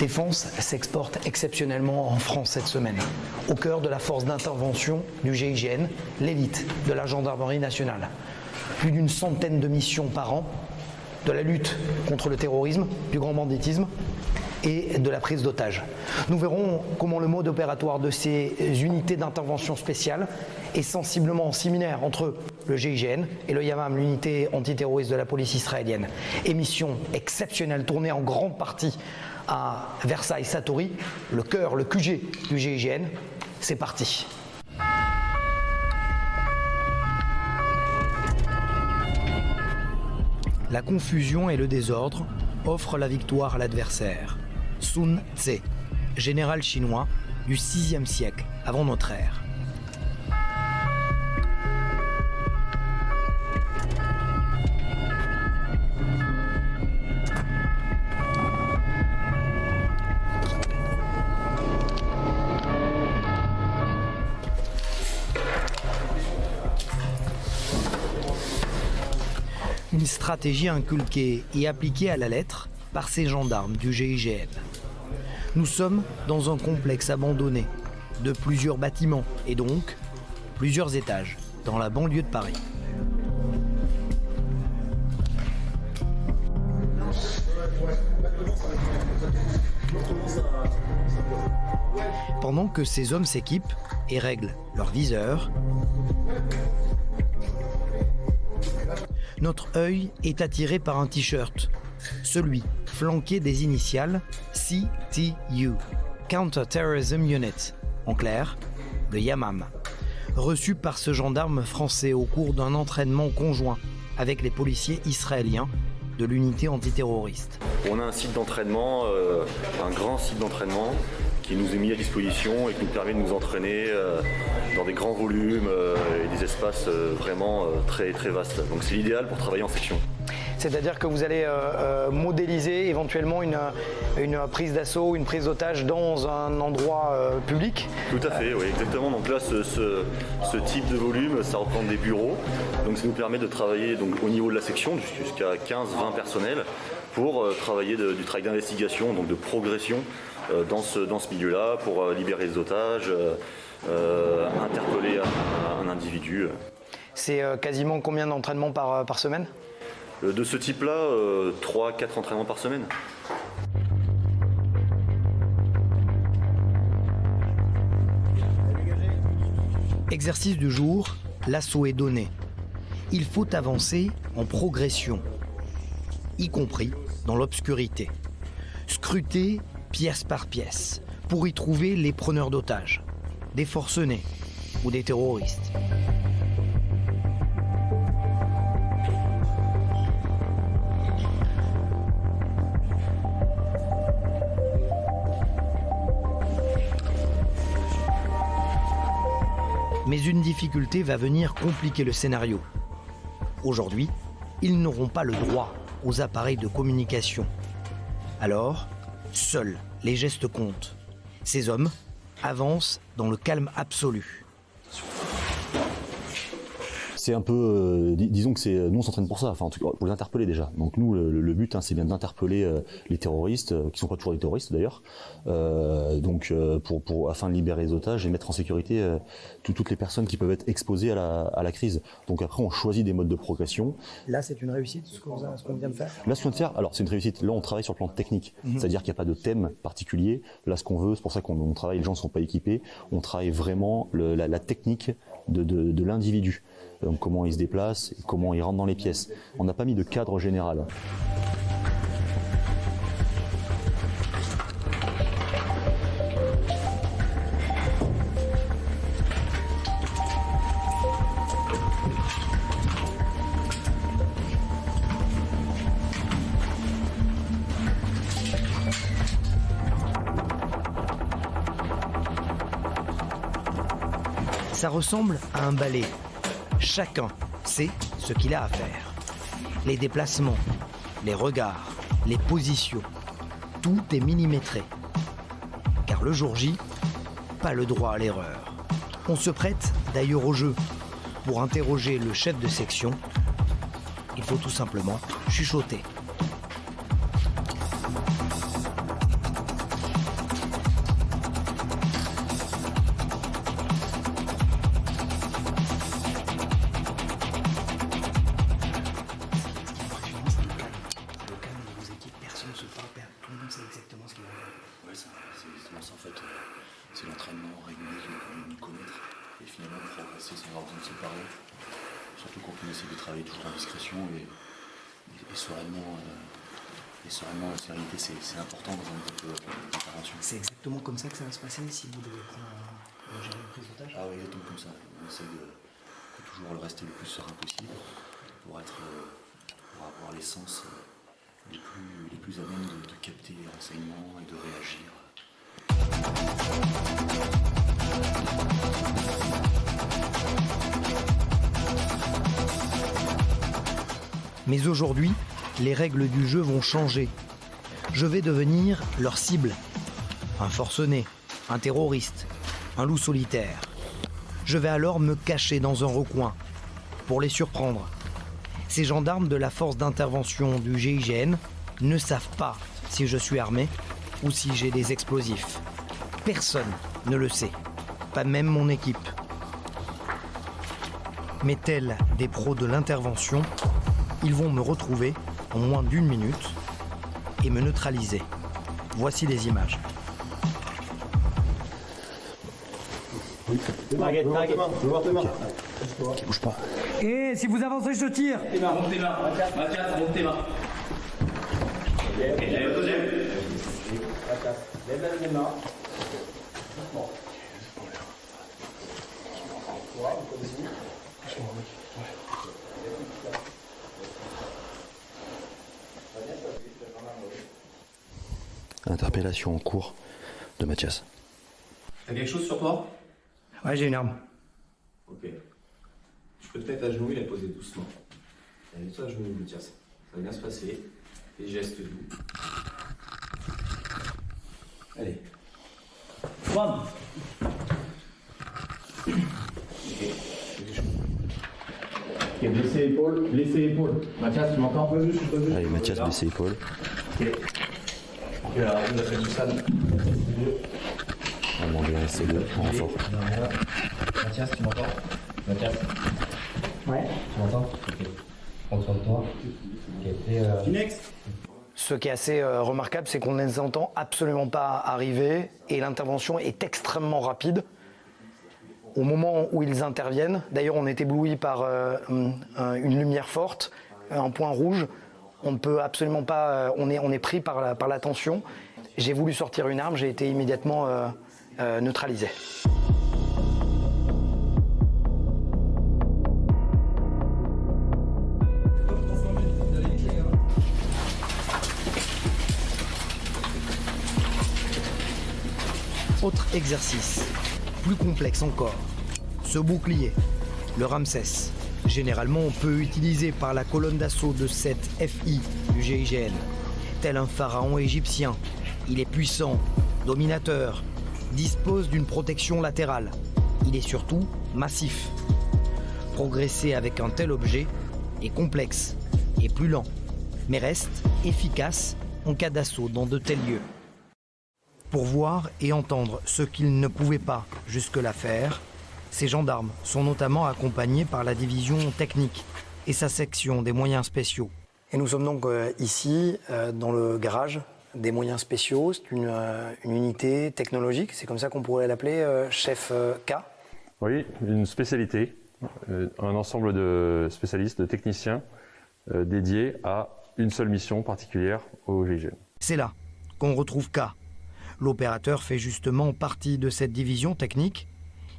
Défense s'exporte exceptionnellement en France cette semaine, au cœur de la force d'intervention du GIGN, l'élite de la gendarmerie nationale. Plus d'une centaine de missions par an, de la lutte contre le terrorisme, du grand banditisme et de la prise d'otages. Nous verrons comment le mode opératoire de ces unités d'intervention spéciale est sensiblement similaire entre le GIGN et le Yamam, l'unité antiterroriste de la police israélienne. Émission exceptionnelle tournée en grande partie à Versailles-Satory, le cœur, le QG du GIGN. C'est parti. La confusion et le désordre offrent la victoire à l'adversaire. Sun Tse, général chinois du 6e siècle avant notre ère. Une stratégie inculquée et appliquée à la lettre par ces gendarmes du GIGN. Nous sommes dans un complexe abandonné de plusieurs bâtiments et donc plusieurs étages dans la banlieue de Paris. Pendant que ces hommes s'équipent et règlent leurs viseurs, notre œil est attiré par un t-shirt, celui flanqué des initiales CTU, Counter-Terrorism Unit, en clair, le Yamam, reçu par ce gendarme français au cours d'un entraînement conjoint avec les policiers israéliens de l'unité antiterroriste. On a un site d'entraînement, un grand site d'entraînement qui nous est mis à disposition et qui nous permet de nous entraîner dans des grands volumes et des espaces vraiment très, très vastes. Donc c'est l'idéal pour travailler en section. C'est-à-dire que vous allez modéliser éventuellement une prise d'assaut, une prise d'otage dans un endroit public. Tout à fait, oui, exactement. Donc là, ce type de volume, ça représente des bureaux. Donc ça nous permet de travailler donc, au niveau de la section jusqu'à 15-20 personnels pour travailler du travail d'investigation, donc de progression dans ce milieu-là, pour libérer les otages, interpeller un individu. C'est quasiment combien d'entraînements par semaine ? De ce type-là, 3-4 entraînements par semaine. Exercice du jour, l'assaut est donné. Il faut avancer en progression, y compris dans l'obscurité. Scruter pièce par pièce pour y trouver les preneurs d'otages, des forcenés ou des terroristes. Mais une difficulté va venir compliquer le scénario. Aujourd'hui, ils n'auront pas le droit aux appareils de communication. Alors, seuls les gestes comptent. Ces hommes avancent dans le calme absolu. C'est un peu, disons que c'est, nous on s'entraîne pour ça, enfin en tout cas pour les interpeller déjà. Donc nous le but c'est bien d'interpeller les terroristes, qui sont pas toujours des terroristes d'ailleurs, afin de libérer les otages et mettre en sécurité toutes les personnes qui peuvent être exposées à la crise. Donc après on choisit des modes de progression. Là c'est une réussite ce qu'on vient de faire. Là ce qu'on vient de faire, alors c'est une réussite. Là on travaille sur le plan technique, c'est-à-dire qu'il n'y a pas de thème particulier. Là ce qu'on veut, c'est pour ça qu'on travaille, les gens ne sont pas équipés. On travaille vraiment la technique de l'individu. Donc comment il se déplace, et comment il rentre dans les pièces. On n'a pas mis de cadre général. Ça ressemble à un ballet. Chacun sait ce qu'il a à faire. Les déplacements, les regards, les positions, tout est millimétré. Car le jour J, pas le droit à l'erreur. On se prête d'ailleurs au jeu. Pour interroger le chef de section, il faut tout simplement chuchoter. si on se parle, tout le monde sait exactement ce qu'il va faire. Ouais, c'est en fait, c'est l'entraînement régulier qui va nous connaître et finalement progresser sans avoir besoin de se parler. Surtout quand on essaie de travailler toujours en discrétion et sereinement. Et sereinement, la sérénité, c'est important dans un groupe d'intervention. C'est exactement comme ça que ça va se passer si vous devez gérer une prise d'otage? Ah oui, exactement comme ça. On essaie de toujours rester le plus serein possible pour avoir les sens les plus à même de capter les renseignements et de réagir. Mais aujourd'hui, les règles du jeu vont changer. Je vais devenir leur cible. Un forcené, un terroriste, un loup solitaire. Je vais alors me cacher dans un recoin pour les surprendre. Ces gendarmes de la force d'intervention du GIGN ne savent pas si je suis armé ou si j'ai des explosifs. Personne ne le sait, pas même mon équipe. Mais tels des pros de l'intervention, ils vont me retrouver en moins d'1 minute et me neutraliser. Voici les images. Target. Bouge pas. Et si vous avancez, je tire. Monte tes mains. Mathias, monte tes mains. Ok, allez, au deuxième. Lève les mains. Interpellation en cours de Mathias. T'as quelque chose sur toi? Ouais, j'ai une arme. Ok. Tu peux te mettre à genoux et la poser doucement. Allez, toi à genoux, Mathias. Ça va bien se passer. Des gestes doux. Allez. Bam. Ok, blessé épaule. Mathias, tu m'entends? Allez, Mathias, blessé épaule. Ok. Ok, alors on a fait du sale. On demande un C2 en renfort. Mathias, tu m'entends? Mathias? Ouais. Tu m'entends? Ok. Prends soin de toi. Ok. Next. Ce qui est assez remarquable, c'est qu'on ne les entend absolument pas arriver et l'intervention est extrêmement rapide. Au moment où ils interviennent, d'ailleurs on est ébloui par une lumière forte, un point rouge, on ne peut absolument pas, on est pris par la tension. J'ai voulu sortir une arme, j'ai été immédiatement neutralisé. Autre exercice, plus complexe encore, ce bouclier, le Ramsès, généralement peu utilisé par la colonne d'assaut de cette FI du GIGN. Tel un pharaon égyptien, il est puissant, dominateur, dispose d'une protection latérale. Il est surtout massif. Progresser avec un tel objet est complexe et plus lent, mais reste efficace en cas d'assaut dans de tels lieux. Pour voir et entendre ce qu'ils ne pouvaient pas jusque-là faire, ces gendarmes sont notamment accompagnés par la division technique et sa section des moyens spéciaux. Et nous sommes donc ici, dans le garage des moyens spéciaux. C'est une unité technologique, c'est comme ça qu'on pourrait l'appeler, chef K. Oui, une spécialité, un ensemble de spécialistes, de techniciens dédiés à une seule mission particulière au GIGN. C'est là qu'on retrouve K. L'opérateur fait justement partie de cette division technique.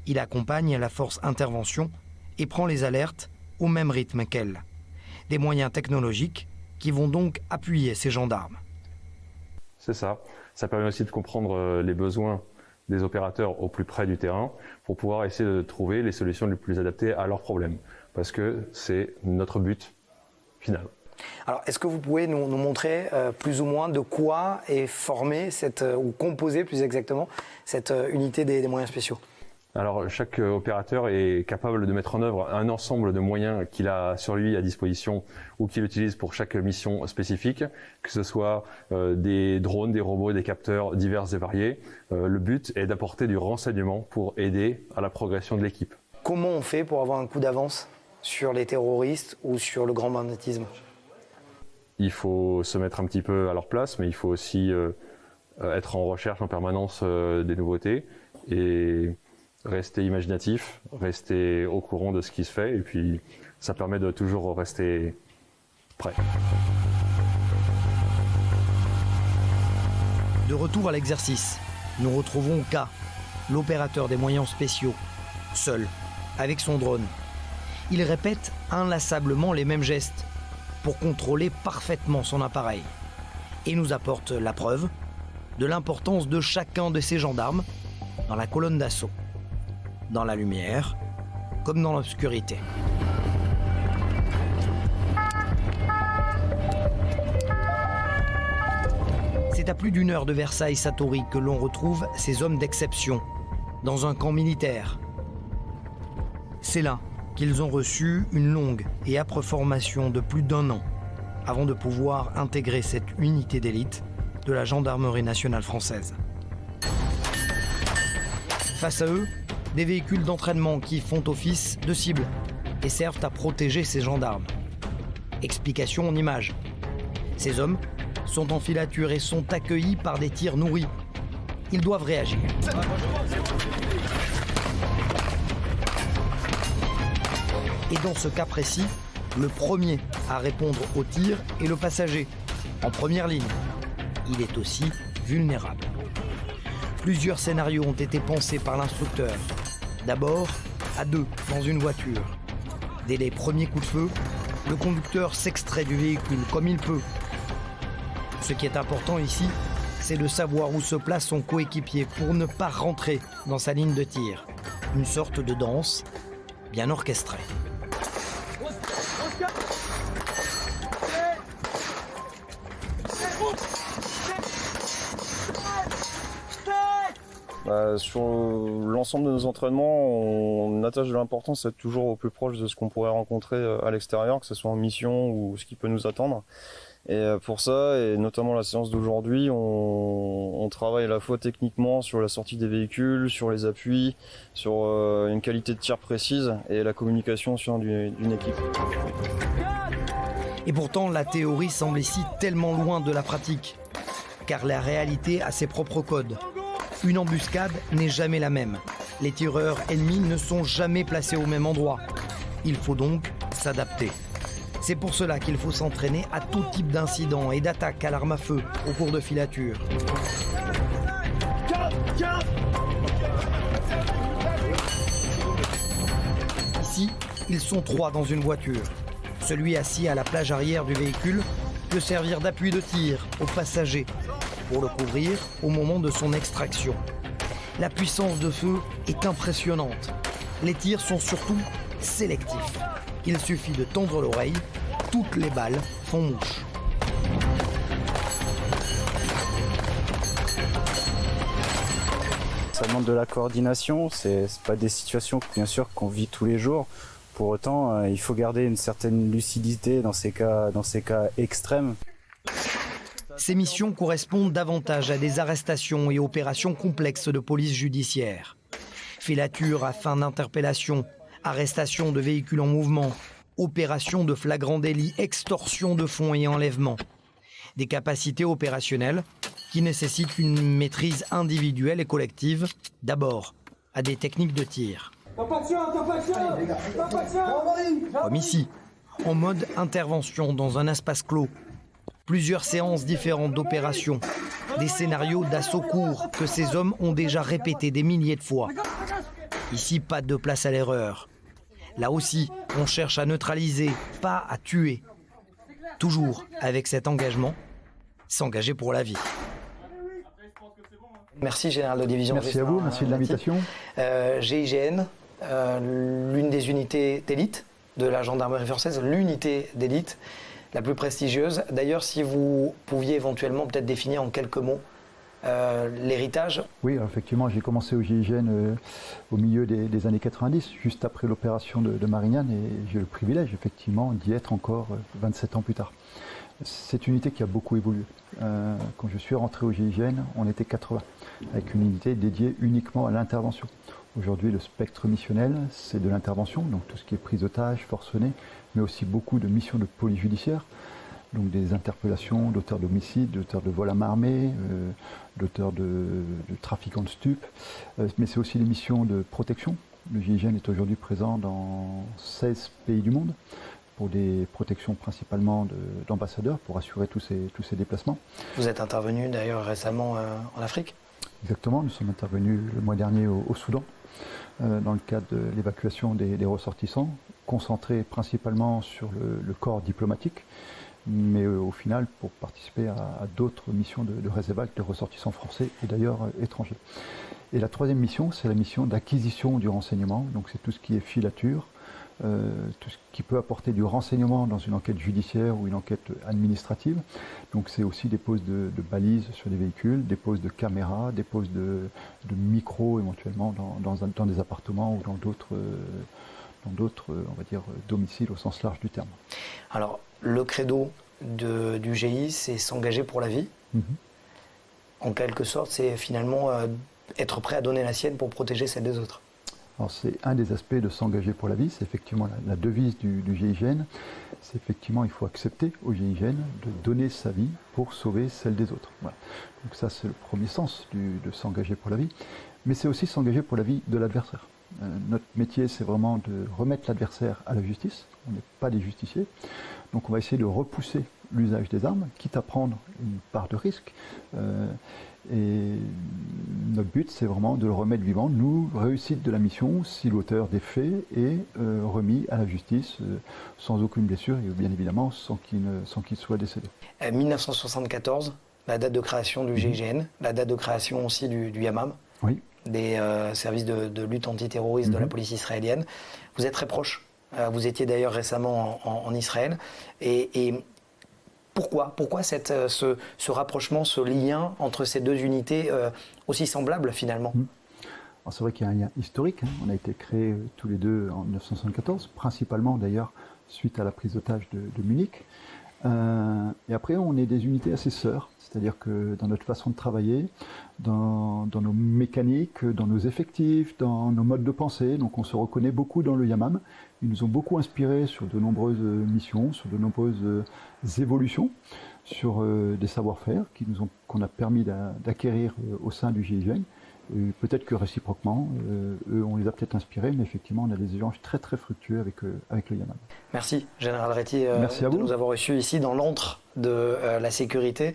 Il accompagne la force intervention et prend les alertes au même rythme qu'elle. Des moyens technologiques qui vont donc appuyer ces gendarmes. C'est ça. Ça permet aussi de comprendre les besoins des opérateurs au plus près du terrain pour pouvoir essayer de trouver les solutions les plus adaptées à leurs problèmes. Parce que c'est notre but final. Alors, est-ce que vous pouvez nous montrer plus ou moins de quoi est formée ou composée plus exactement cette unité des moyens spéciaux? Alors, chaque opérateur est capable de mettre en œuvre un ensemble de moyens qu'il a sur lui à disposition ou qu'il utilise pour chaque mission spécifique, que ce soit des drones, des robots, des capteurs divers et variés. Le but est d'apporter du renseignement pour aider à la progression de l'équipe. Comment on fait pour avoir un coup d'avance sur les terroristes ou sur le grand banditisme? il faut se mettre un petit peu à leur place, mais il faut aussi être en recherche en permanence des nouveautés et rester imaginatif, rester au courant de ce qui se fait, et puis ça permet de toujours rester prêt. De retour à l'exercice, nous retrouvons K, l'opérateur des moyens spéciaux, seul, avec son drone. Il répète inlassablement les mêmes gestes pour contrôler parfaitement son appareil et nous apporte la preuve de l'importance de chacun de ces gendarmes dans la colonne d'assaut, dans la lumière comme dans l'obscurité. C'est à plus d'une heure de Versailles-Satory que l'on retrouve ces hommes d'exception, dans un camp militaire. C'est là qu'ils ont reçu une longue et âpre formation de plus d'1 an, avant de pouvoir intégrer cette unité d'élite de la Gendarmerie nationale française. Face à eux, des véhicules d'entraînement qui font office de cible et servent à protéger ces gendarmes. Explication en images. Ces hommes sont en filature et sont accueillis par des tirs nourris. Ils doivent réagir. Et dans ce cas précis, le premier à répondre au tir est le passager, en première ligne. Il est aussi vulnérable. Plusieurs scénarios ont été pensés par l'instructeur. D'abord, à 2 dans une voiture. Dès les premiers coups de feu, le conducteur s'extrait du véhicule comme il peut. Ce qui est important ici, c'est de savoir où se place son coéquipier pour ne pas rentrer dans sa ligne de tir. Une sorte de danse bien orchestrée. Sur l'ensemble de nos entraînements, on attache de l'importance à être toujours au plus proche de ce qu'on pourrait rencontrer à l'extérieur, que ce soit en mission ou ce qui peut nous attendre. Et pour ça, et notamment la séance d'aujourd'hui, on travaille à la fois techniquement sur la sortie des véhicules, sur les appuis, sur une qualité de tir précise et la communication sur d'une équipe. Et pourtant, la théorie semble ici tellement loin de la pratique, car la réalité a ses propres codes. Une embuscade n'est jamais la même. Les tireurs ennemis ne sont jamais placés au même endroit. Il faut donc s'adapter. C'est pour cela qu'il faut s'entraîner à tout type d'incidents et d'attaques à l'arme à feu au cours de filature. Ici, ils sont 3 dans une voiture. Celui assis à la plage arrière du véhicule peut servir d'appui de tir aux passagers pour le couvrir au moment de son extraction. La puissance de feu est impressionnante. Les tirs sont surtout sélectifs. Il suffit de tendre l'oreille, toutes les balles font mouche. Ça demande de la coordination, c'est pas des situations bien sûr qu'on vit tous les jours. Pour autant, il faut garder une certaine lucidité dans ces cas extrêmes. Ces missions correspondent davantage à des arrestations et opérations complexes de police judiciaire. Filature à fin d'interpellation, arrestation de véhicules en mouvement, opération de flagrant délit, extorsion de fonds et enlèvement. Des capacités opérationnelles qui nécessitent une maîtrise individuelle et collective, d'abord à des techniques de tir. Comme ici, en mode intervention dans un espace clos. Plusieurs séances différentes d'opérations, des scénarios d'assaut courts que ces hommes ont déjà répétés des milliers de fois. Ici, pas de place à l'erreur. Là aussi, on cherche à neutraliser, pas à tuer. Toujours avec cet engagement, s'engager pour la vie. Merci Général de Division. Merci à vous, merci de l'invitation. GIGN, l'une des unités d'élite de la gendarmerie française, l'unité d'élite la plus prestigieuse. D'ailleurs, si vous pouviez éventuellement peut-être définir en quelques mots l'héritage. Oui, effectivement, j'ai commencé au GIGN au milieu des années 90, juste après l'opération de Marignane, et j'ai le privilège effectivement d'y être encore 27 ans plus tard. C'est une unité qui a beaucoup évolué. Quand je suis rentré au GIGN, on était 80, avec une unité dédiée uniquement à l'intervention. Aujourd'hui, le spectre missionnel, c'est de l'intervention, donc tout ce qui est prise d'otages, forcenés, mais aussi beaucoup de missions de police judiciaire. donc des interpellations d'auteurs d'homicides, d'auteurs de vol à main armée, d'auteurs de trafiquants de stupes, mais c'est aussi des missions de protection. Le GIGN est aujourd'hui présent dans 16 pays du monde pour des protections principalement d'ambassadeurs pour assurer tous ces déplacements. Vous êtes intervenu d'ailleurs récemment en Afrique? Exactement, nous sommes intervenus le mois dernier au Soudan dans le cadre de l'évacuation des ressortissants, concentrés principalement sur le corps diplomatique, mais au final pour participer à d'autres missions de réserve de ressortissants français et d'ailleurs étrangers. Et la troisième mission, c'est la mission d'acquisition du renseignement, donc c'est tout ce qui est filature, tout ce qui peut apporter du renseignement dans une enquête judiciaire ou une enquête administrative. Donc c'est aussi des poses de balises sur des véhicules, des poses de caméras, des poses de micros éventuellement dans des appartements ou dans d'autres on va dire, domiciles au sens large du terme. Alors, le credo du GI, c'est s'engager pour la vie. En quelque sorte, c'est finalement être prêt à donner la sienne pour protéger celle des autres. Alors c'est un des aspects de s'engager pour la vie, c'est effectivement la devise du GIGN. C'est effectivement, il faut accepter au GIGN de donner sa vie pour sauver celle des autres. Voilà. Donc ça, c'est le premier sens de s'engager pour la vie. Mais c'est aussi s'engager pour la vie de l'adversaire. Notre métier, c'est vraiment de remettre l'adversaire à la justice. On n'est pas des justiciers. Donc on va essayer de repousser l'usage des armes, quitte à prendre une part de risque. Et notre but, c'est vraiment de le remettre vivant. Nous, réussite de la mission, si l'auteur des faits est remis à la justice sans aucune blessure et bien évidemment sans qu'il soit décédé. 1974, la date de création du GIGN, la date de création aussi du YAMAM, oui. Des services de lutte antiterroriste de la police israélienne. Vous êtes très proche. Vous étiez d'ailleurs récemment en Israël. Et pourquoi ce rapprochement, ce lien entre ces deux unités aussi semblables finalement? C'est vrai qu'il y a un lien historique. On a été créés tous les deux en 1974, principalement d'ailleurs suite à la prise d'otage de Munich. Et après, on est des unités assez sœurs, c'est-à-dire que dans notre façon de travailler, dans nos mécaniques, dans nos effectifs, dans nos modes de pensée, donc on se reconnaît beaucoup dans le YAMAM. Ils nous ont beaucoup inspirés sur de nombreuses missions, sur de nombreuses évolutions, sur des savoir-faire qu'on a permis d'acquérir au sein du GIGN. Peut-être que réciproquement, eux, on les a peut-être inspirés, mais effectivement, on a des échanges très très fructueux avec le YAMAM. Merci, Général Réty, de nous avoir reçus ici dans l'antre de la sécurité.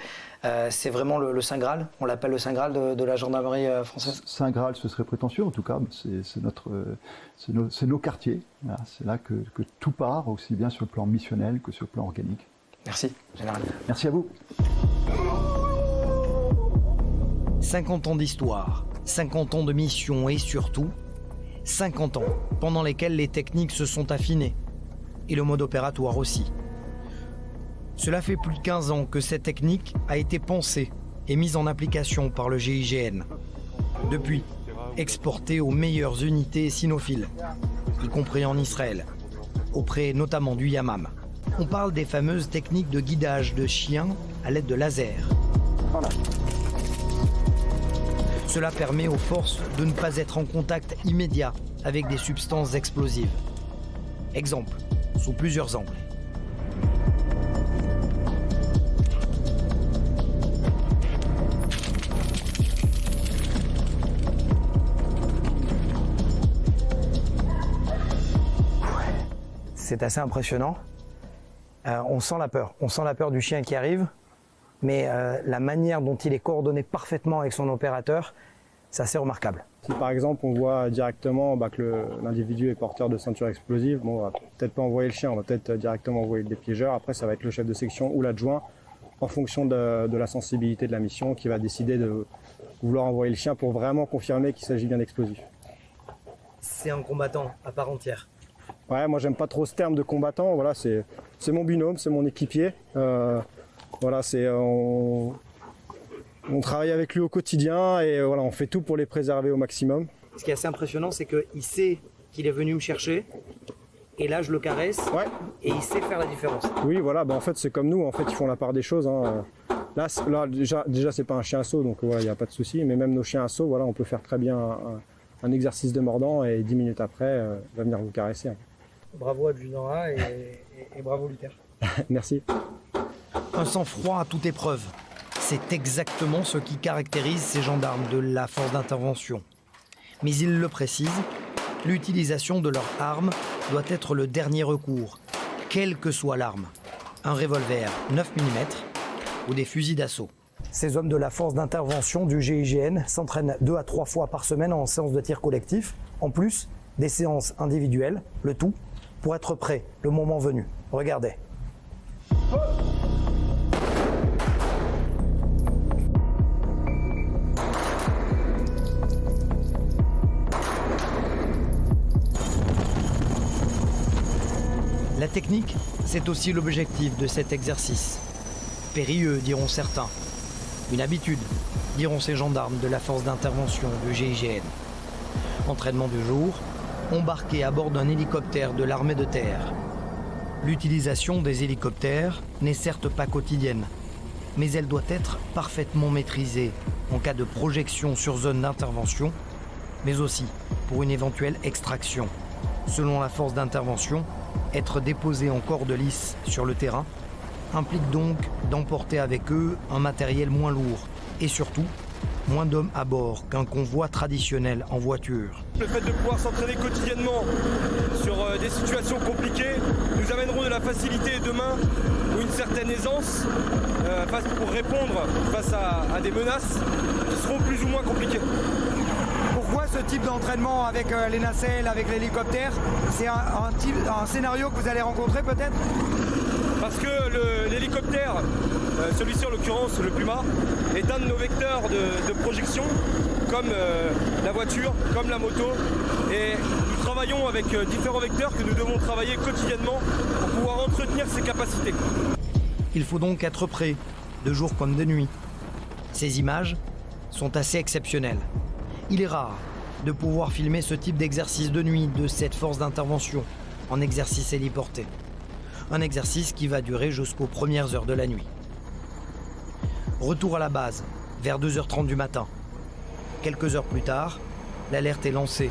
C'est vraiment le Saint Graal, on l'appelle le Saint Graal de la gendarmerie française? Saint Graal, ce serait prétentieux, en tout cas, c'est nos quartiers. Voilà, c'est là que tout part, aussi bien sur le plan missionnel que sur le plan organique. Merci, Général. Merci à vous. 50 ans d'histoire, 50 ans de mission et surtout 50 ans pendant lesquels les techniques se sont affinées et le mode opératoire aussi. Cela fait plus de 15 ans que cette technique a été pensée et mise en application par le GIGN. Depuis, exportée aux meilleures unités cynophiles, y compris en Israël, auprès notamment du YAMAM. On parle des fameuses techniques de guidage de chiens à l'aide de laser. Voilà. Cela permet aux forces de ne pas être en contact immédiat avec des substances explosives. Exemple, sous plusieurs angles. C'est assez impressionnant. On sent la peur du chien qui arrive. Mais la manière dont il est coordonné parfaitement avec son opérateur, c'est assez remarquable. Si par exemple on voit directement que l'individu est porteur de ceinture explosive, on va peut-être pas envoyer le chien, on va peut-être directement envoyer des piégeurs. Après ça va être le chef de section ou l'adjoint en fonction de la sensibilité de la mission qui va décider de vouloir envoyer le chien pour vraiment confirmer qu'il s'agit bien d'explosifs. C'est un combattant à part entière. Ouais, moi j'aime pas trop ce terme de combattant, voilà, c'est mon binôme, c'est mon équipier. Voilà, on travaille avec lui au quotidien et voilà, on fait tout pour les préserver au maximum. Ce qui est assez impressionnant, c'est qu'il sait qu'il est venu me chercher et là je le caresse et il sait faire la différence. Oui, voilà, en fait c'est comme nous, en fait ils font la part des choses. Là déjà c'est pas un chien assaut, donc voilà, il n'y a pas de souci, mais même nos chiens assaut, voilà, on peut faire très bien un exercice de mordant et 10 minutes après, il va venir vous caresser. Bravo adjudant A et bravo Luther. Merci. Un sang-froid à toute épreuve. C'est exactement ce qui caractérise ces gendarmes de la force d'intervention. Mais ils le précisent, l'utilisation de leur arme doit être le dernier recours, quelle que soit l'arme. Un revolver 9 mm ou des fusils d'assaut. Ces hommes de la force d'intervention du GIGN s'entraînent 2 à 3 fois par semaine en séance de tir collectif, en plus des séances individuelles, le tout pour être prêt le moment venu. Regardez. La technique, c'est aussi l'objectif de cet exercice. Périlleux, diront certains. Une habitude, diront ces gendarmes de la force d'intervention du GIGN. Entraînement du jour, embarqué à bord d'un hélicoptère de l'armée de terre. L'utilisation des hélicoptères n'est certes pas quotidienne, mais elle doit être parfaitement maîtrisée en cas de projection sur zone d'intervention, mais aussi pour une éventuelle extraction. Selon la force d'intervention, être déposé en corde lisse sur le terrain implique donc d'emporter avec eux un matériel moins lourd et surtout moins d'hommes à bord qu'un convoi traditionnel en voiture. Le fait de pouvoir s'entraîner quotidiennement sur des situations compliquées nous amèneront de la facilité demain ou une certaine aisance pour répondre face à des menaces qui seront plus ou moins compliquées. Pourquoi ce type d'entraînement avec les nacelles, avec l'hélicoptère? C'est un scénario que vous allez rencontrer peut-être? Parce que l'hélicoptère, celui-ci en l'occurrence le Puma, est un de nos vecteurs de projection, comme la voiture, comme la moto. Et nous travaillons avec différents vecteurs que nous devons travailler quotidiennement pour pouvoir entretenir ces capacités. Il faut donc être prêt, de jour comme de nuit. Ces images sont assez exceptionnelles. Il est rare de pouvoir filmer ce type d'exercice de nuit de cette force d'intervention en exercice héliporté. Un exercice qui va durer jusqu'aux premières heures de la nuit. Retour à la base, vers 2h30 du matin. Quelques heures plus tard, l'alerte est lancée.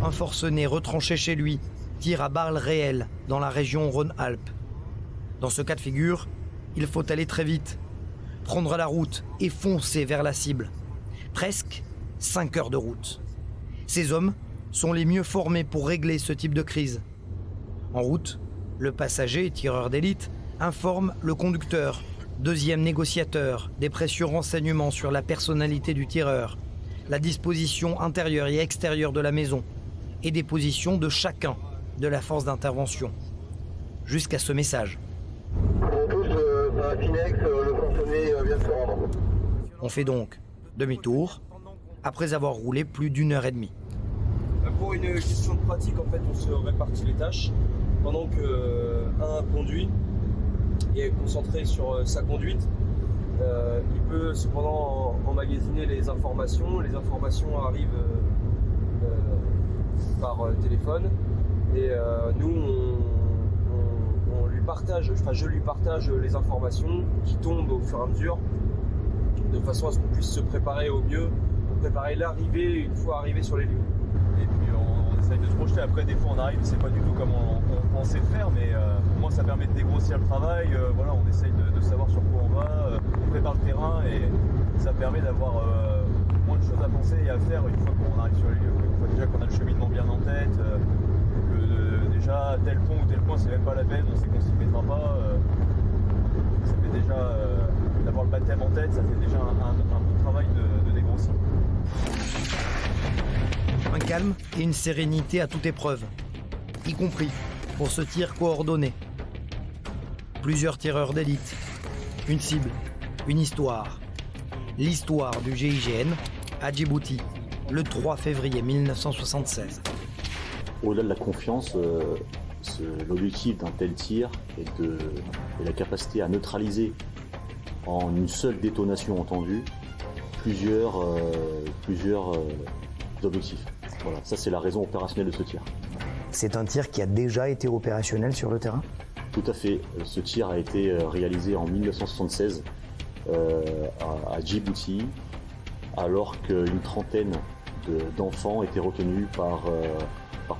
Un forcené retranché chez lui tire à balles réelles dans la région Rhône-Alpes. Dans ce cas de figure, il faut aller très vite, prendre la route et foncer vers la cible. Presque 5 heures de route. Ces hommes sont les mieux formés pour régler ce type de crise. En route, le passager, tireur d'élite, informe le conducteur, deuxième négociateur, des précieux renseignements sur la personnalité du tireur, la disposition intérieure et extérieure de la maison et des positions de chacun de la force d'intervention. Jusqu'à ce message. On fait donc demi-tour après avoir roulé plus d'1 heure et demie. Pour une question de pratique, en fait, on se répartit les tâches pendant que un conduit et est concentré sur sa conduite. Il peut cependant emmagasiner les informations. Les informations arrivent par téléphone et nous on lui partage, je lui partage les informations qui tombent au fur et à mesure de façon à ce qu'on puisse se préparer au mieux, pour préparer l'arrivée une fois arrivé sur les lieux. Et puis on essaye de se projeter. Après, des fois on arrive, c'est pas du tout comme on pensait le faire, mais au moins ça permet de dégrossir le travail. Voilà, on essaye de savoir sur quoi on va, on prépare le terrain et ça permet d'avoir moins de choses à penser et à faire une fois qu'on arrive sur les lieux. Une fois déjà qu'on a le cheminement bien en tête, que déjà tel pont ou tel point c'est même pas la peine, on sait qu'on s'y mettra pas. Ça fait déjà d'avoir le baptême en tête, ça fait déjà un bon travail de dégrossir. Un calme et une sérénité à toute épreuve, y compris pour ce tir coordonné. Plusieurs tireurs d'élite, une cible, une histoire. L'histoire du GIGN à Djibouti, le 3 février 1976. Au-delà de la confiance, l'objectif d'un tel tir est la capacité à neutraliser en une seule détonation entendue plusieurs objectifs. Voilà, ça c'est la raison opérationnelle de ce tir. C'est un tir qui a déjà été opérationnel sur le terrain? Tout à fait. Ce tir a été réalisé en 1976 à Djibouti, alors qu'une trentaine d'enfants étaient retenus par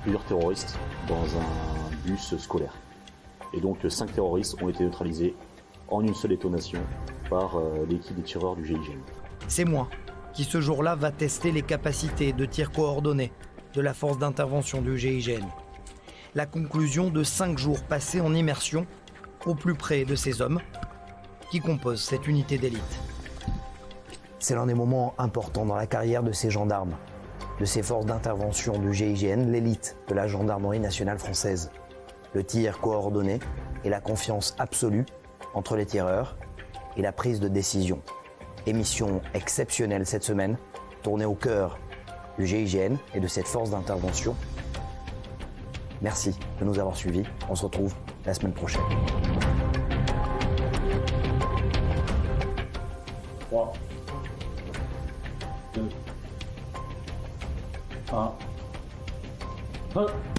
plusieurs terroristes dans un bus scolaire. Et donc 5 terroristes ont été neutralisés en une seule détonation par l'équipe des tireurs du GIGN. C'est moi qui ce jour-là va tester les capacités de tir coordonné de la force d'intervention du GIGN. La conclusion de 5 jours passés en immersion au plus près de ces hommes qui composent cette unité d'élite. C'est l'un des moments importants dans la carrière de ces gendarmes, de ces forces d'intervention du GIGN, l'élite de la gendarmerie nationale française. Le tir coordonné et la confiance absolue entre les tireurs et la prise de décision. Émission exceptionnelle cette semaine, tournée au cœur du GIGN et de cette force d'intervention. Merci de nous avoir suivis. On se retrouve la semaine prochaine. 3, 2, 1.